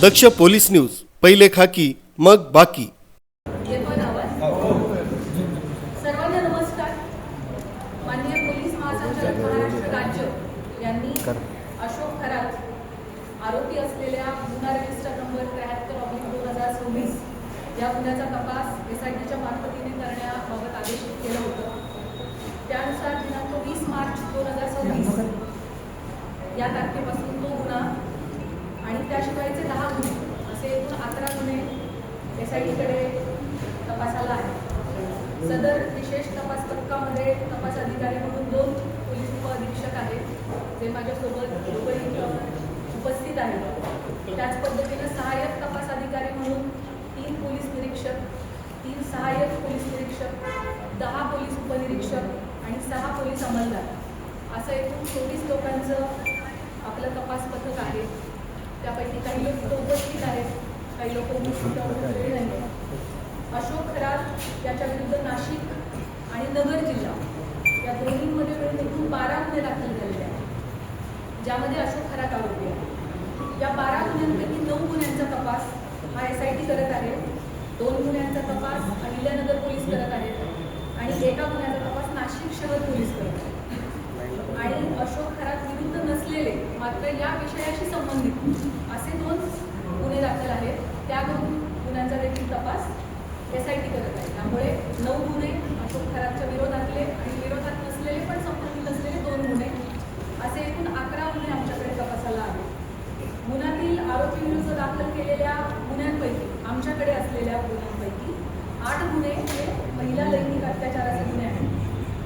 दक्ष police news, पहिले खाकी मग बाकी. सर्वांना नमस्कार. माननीय पोलीस महासंचालक महाराष्ट्र राज्य यांनी अशोक खरात आरोपी असलेल्या गुन्हा रजिस्टर नंबर 73/2026 या गुन्ह्याचा तपास SITच्या मार्फतीने करण्याबाबत आदेशित केलं होतं. त्यानुसार दिनांक 20 मार्च 2026 या तारखेपासून तो गुन्हा आणि त्याशिवायचे 10 गुन्हे असे एकूण 11 गुन्हे SITकडे तपासाला आहे. सदर विशेष तपास पथकामध्ये तपास अधिकारी म्हणून 2 पोलीस उपअधीक्षक आहेत, जे माझ्यासोबत उपस्थित आहेत. त्याच पद्धतीने सहाय्यक तपास अधिकारी म्हणून 3 पोलीस निरीक्षक, 3 सहाय्यक पोलीस निरीक्षक, 10 पोलीस उपनिरीक्षक आणि 6 पोलीस अंमलदार असं एकूण 24 लोकांचं आपलं तपास पथक आहे. त्यापैकी काही लोक उपस्थित आहेत, काही लोक उपस्थित नाही. अशोक खरात याच्या विरुद्ध नाशिक आणि नगर जिल्हा या दोन्हीमध्ये मिळून एकूण 12 गुन्हे दाखल झालेले आहेत, ज्यामध्ये अशोक खरात आरोपी आहे. या 12 गुन्ह्यांपैकी 9 गुन्ह्यांचा तपास हा SIT करत आहे, 2 गुन्ह्यांचा तपास अहिल्यानगर पोलीस करत आहेत आणि एका गुन्ह्याचा तपास नाशिक शहर पोलीस करत आहेत. आणि अशोक खरात विरुद्ध नसलेले मात्र या विषयाशी संबंधित असे 2 गुन्हे दाखल आहेत. त्या 2 गुन्ह्यांचा देखील तपास SIT करत आहे. त्यामुळे 9 गुन्हे अशोक खरातच्या विरोधातले आणि विरोधात नसलेले पण संबंधित असलेले 2 गुन्हे असे एकूण 11 गुन्हे आमच्याकडे तपासाला आहेत. गुन्ह्यातील आरोपी विरुद्ध दाखल केलेल्या गुन्ह्यांपैकी आमच्याकडे असलेल्या गुन्ह्यांपैकी 8 गुन्हे हे महिला लैंगिक अत्याचाराचे गुन्हे आहेत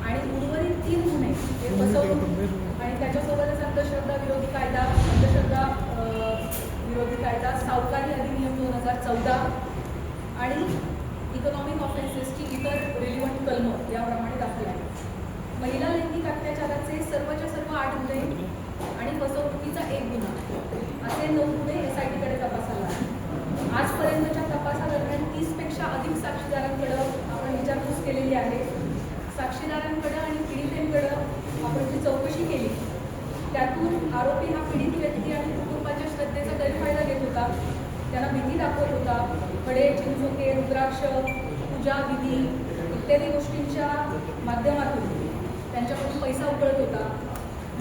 आणि उर्वरित 3 गुन्हे हे फसवणूक आणि त्याच्यासोबतच अंधश्रद्धा विरोधी कायदा, विरोधी कायदा, सावकारी अधिनियम 2014 आणि इकॉनॉमिक ऑफेन्सेसची इतर रिलिव्हंट कलमं याप्रमाणे दाखल आहेत. महिला लैंगिक अत्याचाराचे सर्वच्या सर्व 8 गुन्हे आणि फसवणुकीचा 1 गुन्हा असे 9 गुन्हे SITकडे तपासाला आहे. आजपर्यंतच्या तपासादरम्यान 30 पेक्षा अधिक साक्षीदारांकडे आपण विचारपूस केलेली आहे. साक्षीदारांकडे आणि पीडितेंकडे आपण जी चौकशी केली त्यातून आरोपी हा पीडित व्यक्ती आणि कुटुंबाच्या श्रद्धेचा गैरफायदा घेत होता, त्यांना भीती दाखवत होता, खडे, चिंचोके, रुद्राक्ष, पूजा विधी इत्यादी गोष्टींच्या माध्यमातून त्यांच्याकडून पैसा उकळत होता,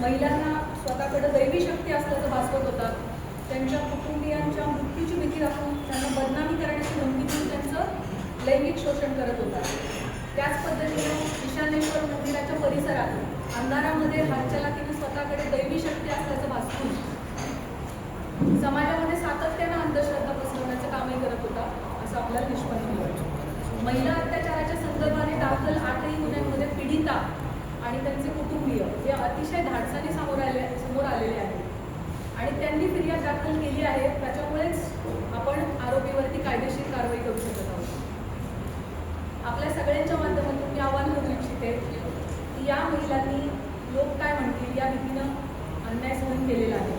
महिलांना स्वतःकडे दैवी शक्ती असल्याचं भासवत होता, त्यांच्या कुटुंबियांच्या मृत्यूची भीती दाखवून त्यांना बदनामी करण्याची धमकी देऊन त्यांचं लैंगिक शोषण करत होता. त्याच पद्धतीने ईशानेश्वर मंदिराच्या परिसरात अंधारामध्ये हातच्या लातीने स्वतःकडे दैवी शक्ती असल्याचं भासवून समाजामध्ये सातत्यानं अंधश्रद्धा पसरवण्याचं कामही करत होता असं आपल्याला निष्पन्न होतं. महिला अत्याचाराच्या संदर्भाने दाखल 8ही गुन्ह्यांमध्ये पीडिता आणि त्यांचे कुटुंबीय हे अतिशय धाडसाने समोर आलेले आहेत आणि त्यांनी फिर्याद दाखल केली आहे. त्याच्यामुळेच आपण आरोपीवरती कायदेशीर कारवाई करू शकत आहोत. आपल्या सगळ्यांच्या माध्यमातून मी आवाहन करू इच्छिते की या महिलांनी लोक काय म्हणतील या भीतीनं अन्याय सहन केलेला आहे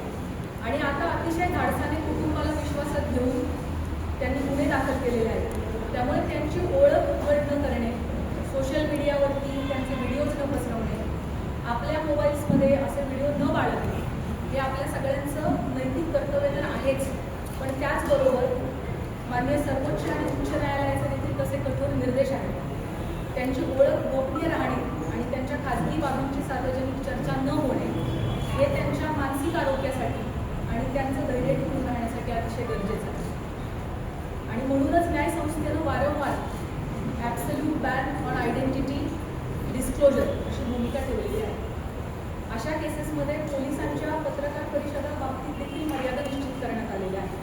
आणि आता अतिशय धाडसाने कुटुंबाला विश्वासात घेऊन त्यांनी गुन्हे दाखल केलेले आहेत. त्यामुळे त्यांची ओळख उघड न करणे, सोशल मीडियावरती त्यांचे व्हिडिओज न पसरवणे, आपल्या मोबाईल्समध्ये असे व्हिडिओ न बाळगणे हे आपल्या सगळ्यांचं नैतिक कर्तव्य तर आहेच, पण त्याचबरोबर माननीय सर्वोच्च आणि उच्च न्यायालयाचे देखील तसे कठोर निर्देश आहेत. त्यांची ओळख गोपनीय राहणे आणि त्यांच्या खाजगी बाबींची सार्वजनिक चर्चा न होणे हे त्यांच्या मानसिक आरोग्यासाठी आणि त्यांचं धैर्य टिकून राहण्यासाठी अतिशय गरजेचं आहे. आणि म्हणूनच न्यायसंस्थेनं वारंवार absolute ban on identity disclosure अशी भूमिका ठेवलेली आहे. अशा केसेसमध्ये पोलिसांच्या पत्रकार परिषदा बाबतीत देखील मर्यादा निश्चित करण्यात आलेल्या आहेत.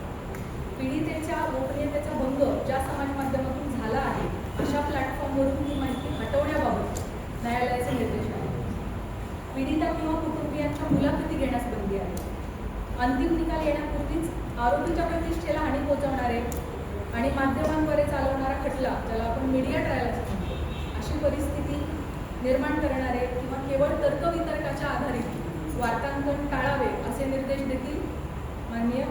पीडितेच्या गोपनीयतेचा भंग ज्या समाज माध्यमातून झाला आहे अशा प्लॅटफॉर्मवरून ही माहिती हटवण्याबाबत न्यायालयाचे निर्देश आहेत. पीडिता किंवा कुटुंबियांच्या मुलाखती घेण्यास बंदी आहे. अंतिम निकाल येण्यापूर्वीच आरोपीच्या प्रतिष्ठेला हानी पोहोचवणारे आणि माध्यमांद्वारे चालवणारा खटला, ज्याला आपण मीडिया ट्रायल असं म्हणतो, अशी परिस्थिती निर्माण करणारे किंवा केवळ तर्कवितर्काच्या आधारित वार्तांकन टाळावे असे निर्देश देखील माननीय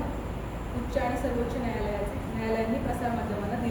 उच्च आणि सर्वोच्च न्यायालयांनी प्रसारमाध्यमांना दिले.